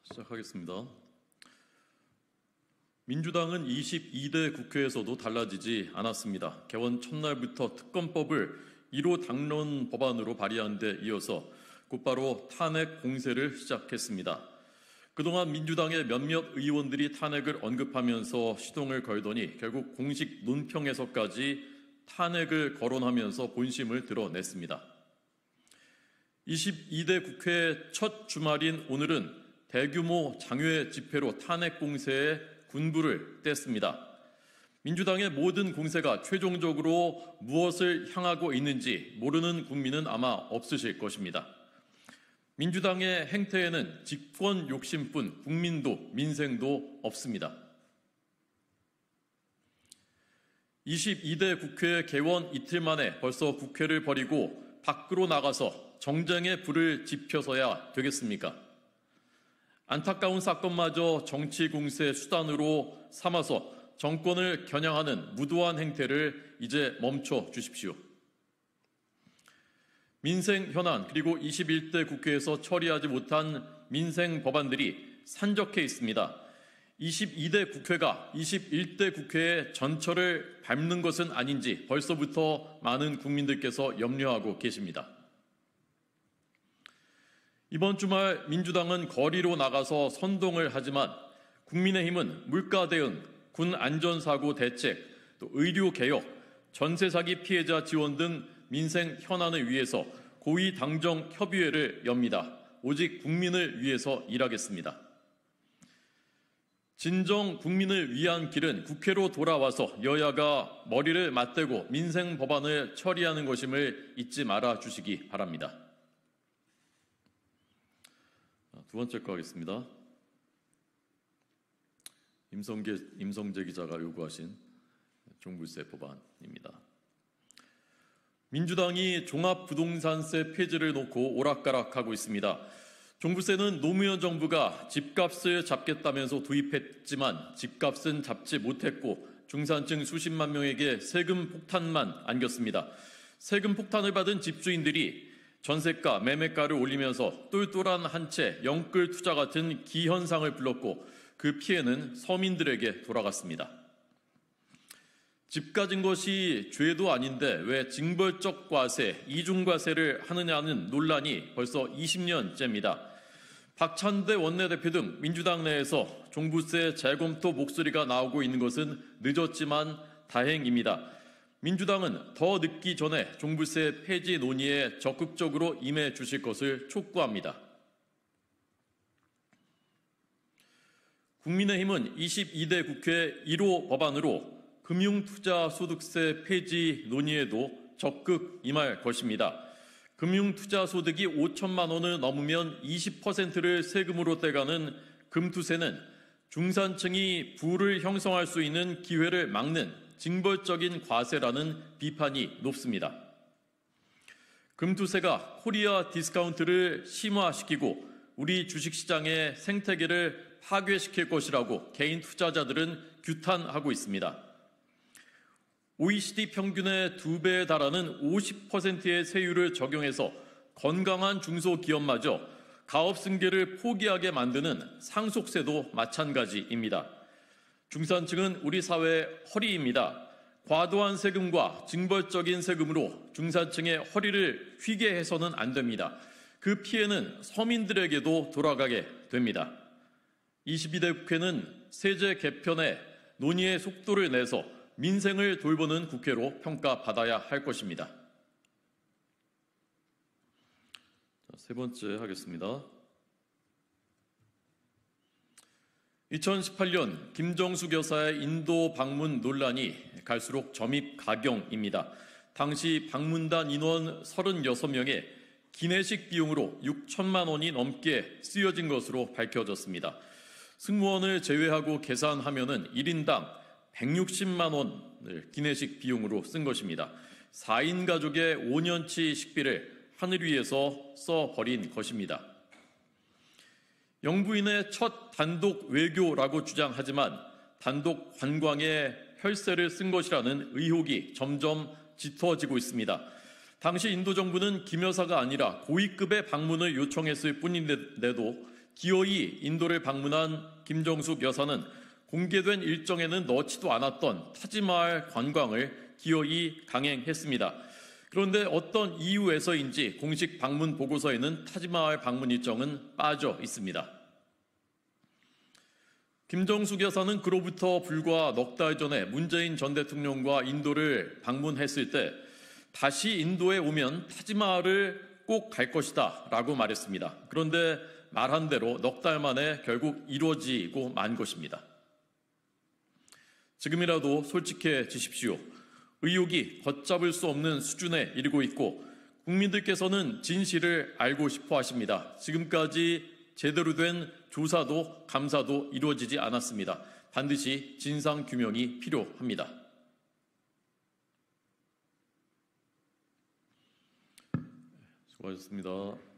시작하겠습니다. 민주당은 22대 국회에서도 달라지지 않았습니다. 개원 첫날부터 특검법을 1호 당론 법안으로 발의한 데 이어서 곧바로 탄핵 공세를 시작했습니다. 그동안 민주당의 몇몇 의원들이 탄핵을 언급하면서 시동을 걸더니 결국 공식 논평에서까지 탄핵을 거론하면서 본심을 드러냈습니다. 22대 국회 첫 주말인 오늘은 대규모 장외 집회로 탄핵 공세에 군부를 뗐습니다. 민주당의 모든 공세가 최종적으로 무엇을 향하고 있는지 모르는 국민은 아마 없으실 것입니다. 민주당의 행태에는 직권 욕심뿐 국민도 민생도 없습니다. 22대 국회 개원 이틀 만에 벌써 국회를 버리고 밖으로 나가서 정쟁의 불을 지펴서야 되겠습니까? 안타까운 사건마저 정치 공세 수단으로 삼아서 정권을 겨냥하는 무도한 행태를 이제 멈춰 주십시오. 민생 현안 그리고 21대 국회에서 처리하지 못한 민생 법안들이 산적해 있습니다. 22대 국회가 21대 국회의 전철을 밟는 것은 아닌지 벌써부터 많은 국민들께서 염려하고 계십니다. 이번 주말 민주당은 거리로 나가서 선동을 하지만 국민의힘은 물가 대응, 군 안전사고 대책, 또 의료개혁, 전세사기 피해자 지원 등 민생 현안을 위해서 고위 당정 협의회를 엽니다. 오직 국민을 위해서 일하겠습니다. 진정 국민을 위한 길은 국회로 돌아와서 여야가 머리를 맞대고 민생 법안을 처리하는 것임을 잊지 말아 주시기 바랍니다. 두 번째 거 하겠습니다. 임성재 기자가 요구하신 종부세 법안입니다. 민주당이 종합부동산세 폐지를 놓고 오락가락하고 있습니다. 종부세는 노무현 정부가 집값을 잡겠다면서 도입했지만 집값은 잡지 못했고 중산층 수십만 명에게 세금 폭탄만 안겼습니다. 세금 폭탄을 받은 집주인들이 전세가, 매매가를 올리면서 똘똘한 한 채 영끌 투자 같은 기현상을 불렀고 그 피해는 서민들에게 돌아갔습니다. 집 가진 것이 죄도 아닌데 왜 징벌적 과세, 이중과세를 하느냐는 논란이 벌써 20년째입니다. 박찬대 원내대표 등 민주당 내에서 종부세 재검토 목소리가 나오고 있는 것은 늦었지만 다행입니다. 민주당은 더 늦기 전에 종부세 폐지 논의에 적극적으로 임해 주실 것을 촉구합니다. 국민의힘은 22대 국회 1호 법안으로 금융투자소득세 폐지 논의에도 적극 임할 것입니다. 금융투자소득이 5천만 원을 넘으면 20%를 세금으로 떼가는 금투세는 중산층이 부를 형성할 수 있는 기회를 막는 징벌적인 과세라는 비판이 높습니다. 금투세가 코리아 디스카운트를 심화시키고 우리 주식시장의 생태계를 파괴시킬 것이라고 개인 투자자들은 규탄하고 있습니다. OECD 평균의 2배에 달하는 50%의 세율을 적용해서 건강한 중소기업마저 가업 승계를 포기하게 만드는 상속세도 마찬가지입니다. 중산층은 우리 사회의 허리입니다. 과도한 세금과 징벌적인 세금으로 중산층의 허리를 휘게 해서는 안 됩니다. 그 피해는 서민들에게도 돌아가게 됩니다. 22대 국회는 세제 개편에 논의의 속도를 내서 민생을 돌보는 국회로 평가받아야 할 것입니다. 세 번째 하겠습니다. 2018년 김정숙 여사의 인도 방문 논란이 갈수록 점입가경입니다. 당시 방문단 인원 36명에 기내식 비용으로 6천만 원이 넘게 쓰여진 것으로 밝혀졌습니다. 승무원을 제외하고 계산하면은 1인당 160만 원을 기내식 비용으로 쓴 것입니다. 4인 가족의 5년치 식비를 하늘 위에서 써버린 것입니다. 영부인의 첫 단독 외교라고 주장하지만 단독 관광에 혈세를 쓴 것이라는 의혹이 점점 짙어지고 있습니다. 당시 인도 정부는 김 여사가 아니라 고위급의 방문을 요청했을 뿐인데도 기어이 인도를 방문한 김정숙 여사는 공개된 일정에는 넣지도 않았던 타지마할 관광을 기어이 강행했습니다. 그런데 어떤 이유에서인지 공식 방문 보고서에는 타지마할 방문 일정은 빠져 있습니다. 김정숙 여사는 그로부터 불과 넉 달 전에 문재인 전 대통령과 인도를 방문했을 때 다시 인도에 오면 타지마할을 꼭 갈 것이다 라고 말했습니다. 그런데 말한 대로 넉 달 만에 결국 이루어지고 만 것입니다. 지금이라도 솔직해지십시오. 의혹이 걷잡을 수 없는 수준에 이르고 있고 국민들께서는 진실을 알고 싶어 하십니다. 지금까지 제대로 된 조사도 감사도 이루어지지 않았습니다. 반드시 진상규명이 필요합니다. 수고하셨습니다.